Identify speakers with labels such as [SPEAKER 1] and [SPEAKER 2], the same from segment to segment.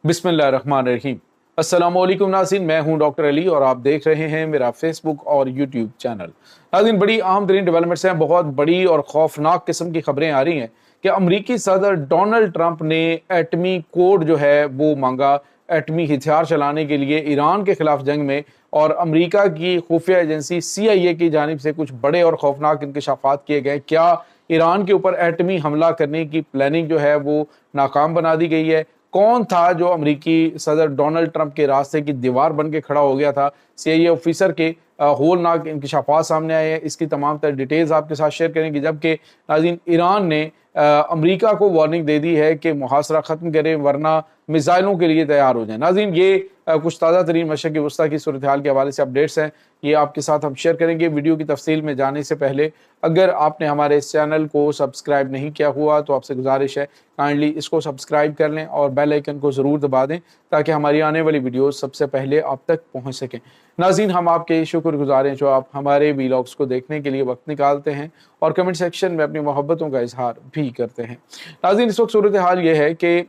[SPEAKER 1] बिस्मिल्लाहिर्रहमानिर्रहीम। अस्सलाम वालेकुम नाज़रीन, मैं हूं डॉक्टर अली और आप देख रहे हैं मेरा फेसबुक और यूट्यूब चैनल। नाज़रीन, बड़ी अहम तरीन डेवलपमेंट्स हैं, बहुत बड़ी और खौफनाक किस्म की खबरें आ रही हैं कि अमरीकी सदर डोनाल्ड ट्रंप ने एटमी कोड जो है वो मांगा एटमी हथियार चलाने के लिए ईरान के खिलाफ जंग में। और अमरीका की खुफिया एजेंसी CIA की जानिब से कुछ बड़े और खौफनाक इंकशाफात किए गए। क्या ईरान के ऊपर एटमी हमला करने की प्लानिंग जो है वो नाकाम बना दी गई है? कौन था जो अमरीकी सदर डोनाल्ड ट्रंप के रास्ते की दीवार बन के खड़ा हो गया था? CIA ऑफिसर के होलनाक इंकशाफात सामने आए हैं। इसकी तमाम तर डिटेल्स आपके साथ शेयर करेंगे। जबकि नाज़रीन, ईरान ने अमरीका को वार्निंग दे दी है कि मुहासरा ख़त्म करें वरना मिसाइलों के लिए तैयार हो जाए। नाज़रीन, ये कुछ ताज़ा तरीन मशरक़ वस्ती की सूरत हाल के हवाले से अपडेट्स हैं, ये आपके साथ हम शेयर करेंगे। वीडियो की तफसील में जाने से पहले अगर आपने हमारे इस चैनल को सब्सक्राइब नहीं किया हुआ तो आपसे गुजारिश है काइंडली इसको सब्सक्राइब कर लें और बेल आइकन को ज़रूर दबा दें ताकि हमारी आने वाली वीडियोस सबसे पहले आप तक पहुंच सकें। नाज़रीन, हम आपके शुक्रगुज़ार हैं जो आप हमारे वीलॉग्स को देखने के लिए वक्त निकालते हैं और कमेंट सेक्शन में अपनी मोहब्बतों का इजहार भी करते हैं। नाज़रीन, इस वक्त सूरत हाल ये है कि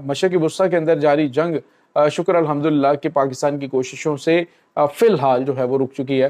[SPEAKER 1] मशरक़ वस्ती के अंदर जारी जंग शुक्र अल्हम्दुलिल्लाह कि पाकिस्तान की कोशिशों से फ़िलहाल जो है वो रुक चुकी है।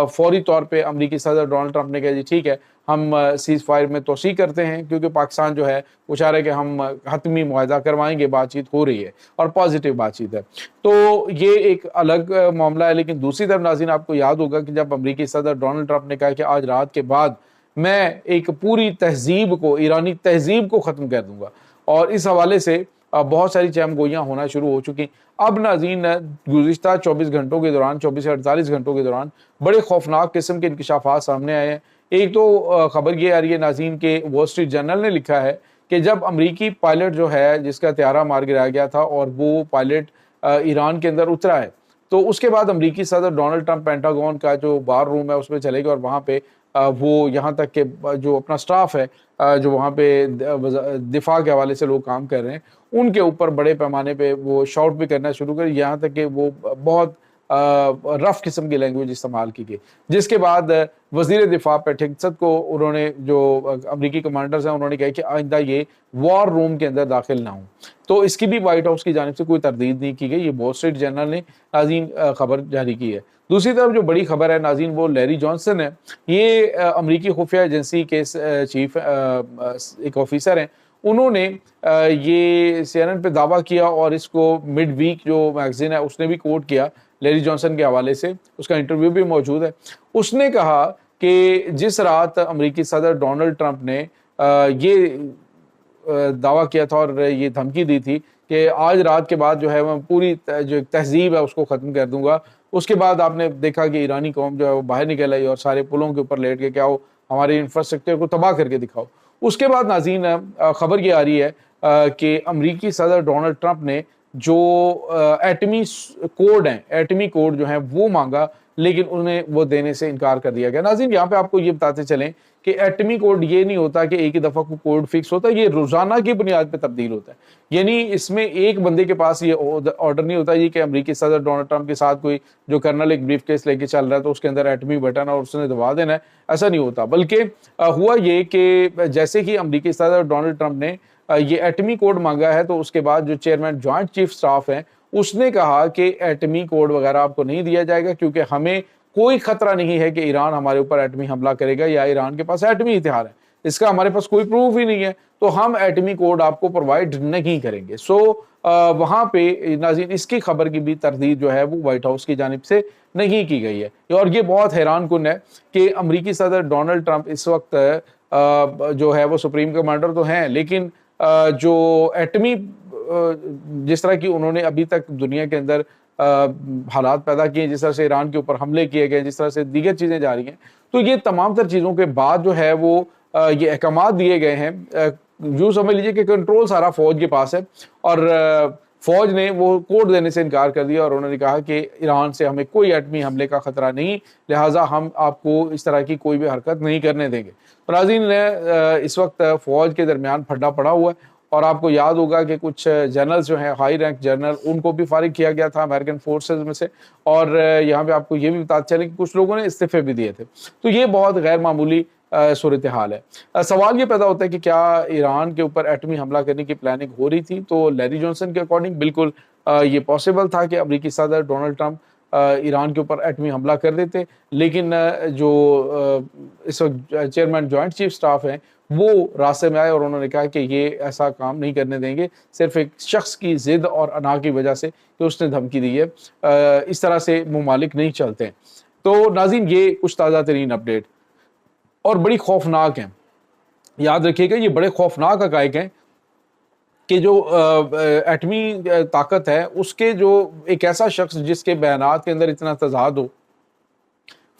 [SPEAKER 1] फौरी तौर पे अमरीकी सदर डोनाल्ड ट्रंप ने कहा जी ठीक है, हम सीज़ फायर में तोसी करते हैं, क्योंकि पाकिस्तान जो है वो चाह रहा है कि हम हतमी मुआहदा करवाएंगे। बातचीत हो रही है और पॉजिटिव बातचीत है, तो ये एक अलग मामला है। लेकिन दूसरी तरफ नाज़रीन, आपको याद होगा कि जब अमरीकी सदर डोनाल्ड ट्रंप ने कहा कि आज रात के बाद मैं एक पूरी तहजीब को, ईरानी तहजीब को ख़त्म कर दूंगा, और इस हवाले से बहुत सारी चहमगोइयाँ होना शुरू हो चुकी। अब नाज़रीन, गुज़िश्ता 24 घंटों के दौरान, 24 से 48 घंटों के दौरान बड़े खौफनाक किस्म के इंकशाफात सामने आए हैं। एक तो खबर ये आ रही है नाज़रीन के वॉल स्ट्रीट जर्नल ने लिखा है कि जब अमरीकी पायलट जो है जिसका त्यारा मार गिराया गया था और वो पायलट ईरान के अंदर उतरा है, तो उसके बाद अमरीकी सदर डोनाल्ड ट्रंप पेंटागन का जो बार रूम है उसमें चले गए और वहाँ पे वो यहाँ तक कि जो अपना स्टाफ है जो वहाँ पे दिफा के हवाले से लोग काम कर रहे हैं उनके ऊपर बड़े पैमाने पे वो शॉट भी करना शुरू कर, यहाँ तक कि वो बहुत रफ किस्म की लैंग्वेज इस्तेमाल की गई। जिसके बाद वज़ीर दिफा पैट हेगसेथ को उन्होंने, जो अमरीकी कमांडर्स हैं, उन्होंने कहा कि आइंदा ये वॉर रूम के अंदर दाखिल ना हो। तो इसकी भी वाइट हाउस की जानिब से कोई तरदीद नहीं की गई। ये वॉल स्ट्रीट जर्नल ने नाज़रीन खबर जारी की है। दूसरी तरफ जो बड़ी खबर है नाज़रीन वो लैरी जॉनसन है। ये अमरीकी खुफिया एजेंसी के चीफ एक ऑफिसर हैं। उन्होंने ये CNN पे दावा किया और इसको मिड वीक जो मैगजीन है उसने भी कोट किया लैरी जॉनसन के हवाले से, उसका इंटरव्यू भी मौजूद है। उसने कहा कि जिस रात अमरीकी सदर डोनाल्ड ट्रंप ने ये दावा किया था और ये धमकी दी थी कि आज रात के बाद जो है मैं पूरी जो तहजीब है उसको ख़त्म कर दूंगा, उसके बाद आपने देखा कि ईरानी कौम जो है वो बाहर निकल आई और सारे पुलों के ऊपर लेट के क्या हो, हमारे इंफ्रास्ट्रक्चर को तबाह करके दिखाओ। उसके बाद नाज़रीन खबर ये आ रही है कि अमरीकी सदर डोनाल्ड ट्रंप ने जो एटमी कोड हैं, एटमी कोड जो है वो मांगा, लेकिन उन्हें वो देने से इनकार कर दिया गया। नाज़रीन, यहाँ पे आपको ये बताते चलें कि एटमी कोड ये नहीं होता कि एक ही दफ़ा को कोड फिक्स होता है, ये रोज़ाना की बुनियाद पे तब्दील होता है। यानी इसमें एक बंदे के पास ये ऑर्डर नहीं होता ये कि अमरीकी सदर डोनाल्ड ट्रंप के साथ कोई जो कर्नल एक ब्रीफ केस लेके चल रहा है तो उसके अंदर एटमी बटन और उसने दबा देना है, ऐसा नहीं होता। बल्कि हुआ ये कि जैसे कि अमरीकी सदर डोनाल्ड ट्रंप ने ये एटमी कोड मांगा है तो उसके बाद जो चेयरमैन जॉइंट चीफ स्टाफ है उसने कहा कि एटमी कोड वगैरह आपको नहीं दिया जाएगा, क्योंकि हमें कोई खतरा नहीं है कि ईरान हमारे ऊपर एटमी हमला करेगा या ईरान के पास एटमी हथियार है, इसका हमारे पास कोई प्रूफ ही नहीं है, तो हम एटमी कोड आपको प्रोवाइड नहीं करेंगे। सो वहाँ पे नाज़रीन इसकी खबर की भी तरदीद जो है वो व्हाइट हाउस की जानिब से नहीं की गई है। और ये बहुत हैरान कुन है कि अमरीकी सदर डोनाल्ड ट्रंप इस वक्त जो है वो सुप्रीम कमांडर तो हैं, लेकिन जो एटमी जिस तरह की उन्होंने अभी तक दुनिया के अंदर हालात पैदा किए, जिस तरह से ईरान के ऊपर हमले किए गए, जिस तरह से दीगर चीज़ें जा रही हैं, तो ये तमाम तर चीज़ों के बाद जो है वो ये अहकामात दिए गए हैं। यूँ समझ लीजिए कि कंट्रोल सारा फ़ौज के पास है और फ़ौज ने वो कोड देने से इनकार कर दिया और उन्होंने कहा कि ईरान से हमें कोई एटमी हमले का ख़तरा नहीं, लिहाजा हम आपको इस तरह की कोई भी हरकत नहीं करने देंगे। तो नाज़रीन इस वक्त फ़ौज के दरमियान फड्डा पड़ा हुआ है और आपको याद होगा कि कुछ जनरल्स जो हैं, हाई रैंक जनरल, उनको भी फारिग किया गया था अमेरिकन फोर्सेस में से। और यहाँ पे आपको ये भी बताते चलें कि कुछ लोगों ने इस्तीफे भी दिए थे। तो ये बहुत गैर मामूली صورتحال ہے۔ سوال یہ پیدا ہوتا ہے کہ کیا ایران کے اوپر ایٹمی حملہ کرنے کی پلاننگ ہو رہی تھی؟ تو لیری جانسن کے اکارڈنگ بالکل یہ پاسبل تھا کہ امریکی صدر ڈونلڈ ٹرمپ ایران کے اوپر ایٹمی حملہ کر دیتے، لیکن جو اس وقت چیئرمین جوائنٹ چیف سٹاف ہیں وہ راستے میں آئے اور انہوں نے کہا کہ یہ ایسا کام نہیں کرنے دیں گے، صرف ایک شخص کی ضد اور انا کی وجہ سے کہ اس نے دھمکی دی ہے، اس طرح سے ممالک نہیں چلتے ہیں۔ تو ناظرین یہ کچھ تازہ ترین اپڈیٹ اور بڑی خوفناک ہیں، یاد رکھیے گا یہ بڑے خوفناک حقائق ہیں کہ جو ایٹمی طاقت ہے اس کے جو ایک ایسا شخص جس کے بیانات کے اندر اتنا تضاد ہو،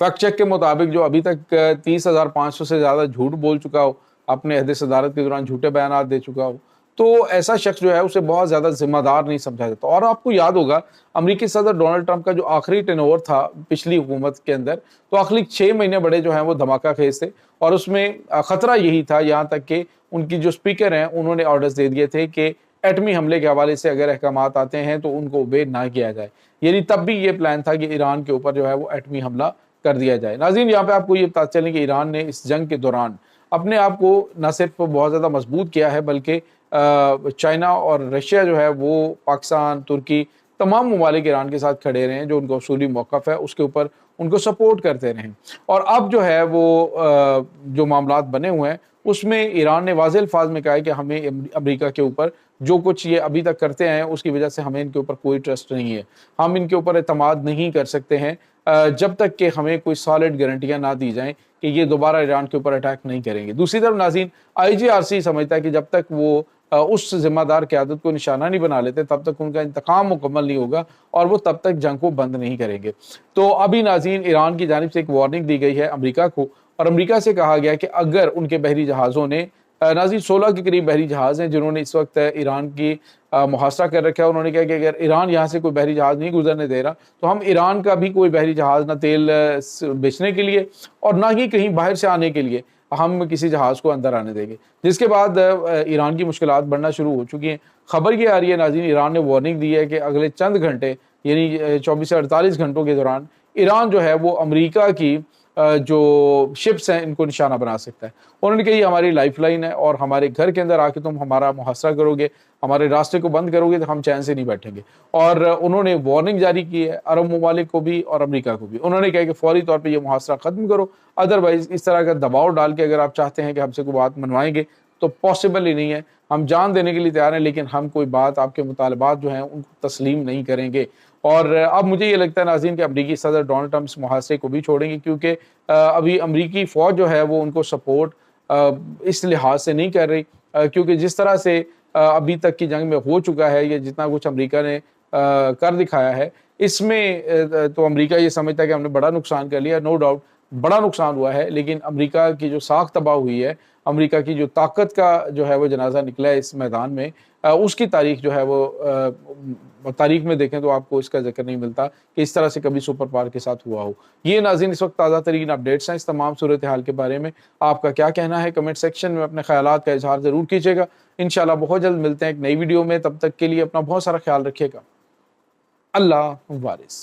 [SPEAKER 1] فیکٹ چیک کے مطابق جو ابھی تک 30,500 سے زیادہ جھوٹ بول چکا ہو، اپنے عہد صدارت کے دوران جھوٹے بیانات دے چکا ہو، تو ایسا شخص جو ہے اسے بہت زیادہ ذمہ دار نہیں سمجھا جاتا۔ اور آپ کو یاد ہوگا امریکی صدر ڈونلڈ ٹرمپ کا جو آخری ٹینور تھا پچھلی حکومت کے اندر، تو آخری 6 مہینے بڑے جو ہیں وہ دھماکہ خیز تھے، اور اس میں خطرہ یہی تھا یہاں تک کہ ان کی جو سپیکر ہیں انہوں نے آرڈرز دے دیے تھے کہ ایٹمی حملے کے حوالے سے اگر احکامات آتے ہیں تو ان کو اوبے نہ کیا جائے، یعنی تب بھی یہ پلان تھا کہ ایران کے اوپر جو ہے وہ ایٹمی حملہ کر دیا جائے۔ ناظرین یہاں پہ آپ کو یہ بتا چلیں کہ ایران نے اس جنگ کے دوران اپنے آپ کو نہ صرف بہت زیادہ مضبوط کیا ہے بلکہ چائنا اور رشیا جو ہے وہ پاکستان، ترکی، تمام ممالک ایران کے ساتھ کھڑے رہے ہیں، جو ان کا اصولی موقف ہے اس کے اوپر ان کو سپورٹ کرتے رہے۔ اور اب جو ہے وہ جو معاملات بنے ہوئے ہیں اس میں ایران نے واضح الفاظ میں کہا ہے کہ ہمیں امریکہ کے اوپر جو کچھ یہ ابھی تک کرتے ہیں اس کی وجہ سے ہمیں ان کے اوپر کوئی ٹرسٹ نہیں ہے، ہم ان کے اوپر اعتماد نہیں کر سکتے ہیں جب تک کہ ہمیں کوئی سالڈ گارنٹیاں نہ دی جائیں کہ یہ دوبارہ ایران کے اوپر اٹیک نہیں کریں گے۔ دوسری طرف ناظرین IGRC سمجھتا ہے کہ جب تک وہ اس ذمہ دار قیادت کو نشانہ نہیں بنا لیتے تب تک ان کا انتقام مکمل نہیں ہوگا اور وہ تب تک جنگ کو بند نہیں کریں گے۔ تو ابھی ناظرین ایران کی جانب سے ایک وارننگ دی گئی ہے امریکہ کو، اور امریکہ سے کہا گیا کہ اگر ان کے بحری جہازوں نے ناظرین 16 کے قریب بحری جہاز ہیں جنہوں نے اس وقت ایران کی محاصرہ کر رکھا ہے، انہوں نے کہا کہ اگر ایران یہاں سے کوئی بحری جہاز نہیں گزرنے دے رہا تو ہم ایران کا بھی کوئی بحری جہاز نہ تیل بیچنے کے لیے اور نہ ہی کہیں باہر سے آنے کے لیے ہم کسی جہاز کو اندر آنے دیں گے، جس کے بعد ایران کی مشکلات بڑھنا شروع ہو چکی ہیں۔ خبر یہ آ رہی ہے ناظرین ایران نے وارننگ دی ہے کہ اگلے چند گھنٹے یعنی 24 سے 48 گھنٹوں کے دوران ایران جو ہے وہ امریکہ کی جو شپس ہیں ان کو نشانہ بنا سکتا ہے۔ انہوں نے کہا یہ ہماری لائف لائن ہے اور ہمارے گھر کے اندر آ کے تم ہمارا محاصرہ کرو گے، ہمارے راستے کو بند کرو گے تو ہم چین سے نہیں بیٹھیں گے۔ اور انہوں نے وارننگ جاری کی ہے عرب ممالک کو بھی اور امریکہ کو بھی، انہوں نے کہا کہ فوری طور پہ یہ محاصرہ ختم کرو، ادروائز اس طرح کا دباؤ ڈال کے اگر آپ چاہتے ہیں کہ ہم سے کوئی بات منوائیں گے تو پاسبل ہی نہیں ہے، ہم جان دینے کے لیے تیار ہیں لیکن ہم کوئی بات آپ کے مطالبات جو ہیں ان کو تسلیم نہیں کریں گے۔ اور اب مجھے یہ لگتا ہے ناظرین کہ امریکی صدر ڈونلڈ ٹرمپ اس محاصرے کو بھی چھوڑیں گے، کیونکہ ابھی امریکی فوج جو ہے وہ ان کو سپورٹ اس لحاظ سے نہیں کر رہی، کیونکہ جس طرح سے ابھی تک کی جنگ میں ہو چکا ہے یا جتنا کچھ امریکہ نے کر دکھایا ہے اس میں تو امریکہ یہ سمجھتا ہے کہ ہم نے بڑا نقصان کر لیا، نو ڈاؤٹ بڑا نقصان ہوا ہے، لیکن امریکہ کی جو ساکھ تباہ ہوئی ہے، امریکہ کی جو طاقت کا جو ہے وہ جنازہ نکلا ہے اس میدان میں، اس کی تاریخ جو ہے وہ تاریخ میں دیکھیں تو آپ کو اس کا ذکر نہیں ملتا کہ اس طرح سے کبھی سپر پاور کے ساتھ ہوا ہو۔ یہ ناظرین اس وقت تازہ ترین اپڈیٹس ہیں اس تمام صورتحال کے بارے میں، آپ کا کیا کہنا ہے کمنٹ سیکشن میں اپنے خیالات کا اظہار ضرور کیجیے گا۔ انشاءاللہ بہت جلد ملتے ہیں ایک نئی ویڈیو میں، تب تک کے لیے اپنا بہت سارا خیال رکھیے گا۔ اللہ وارث۔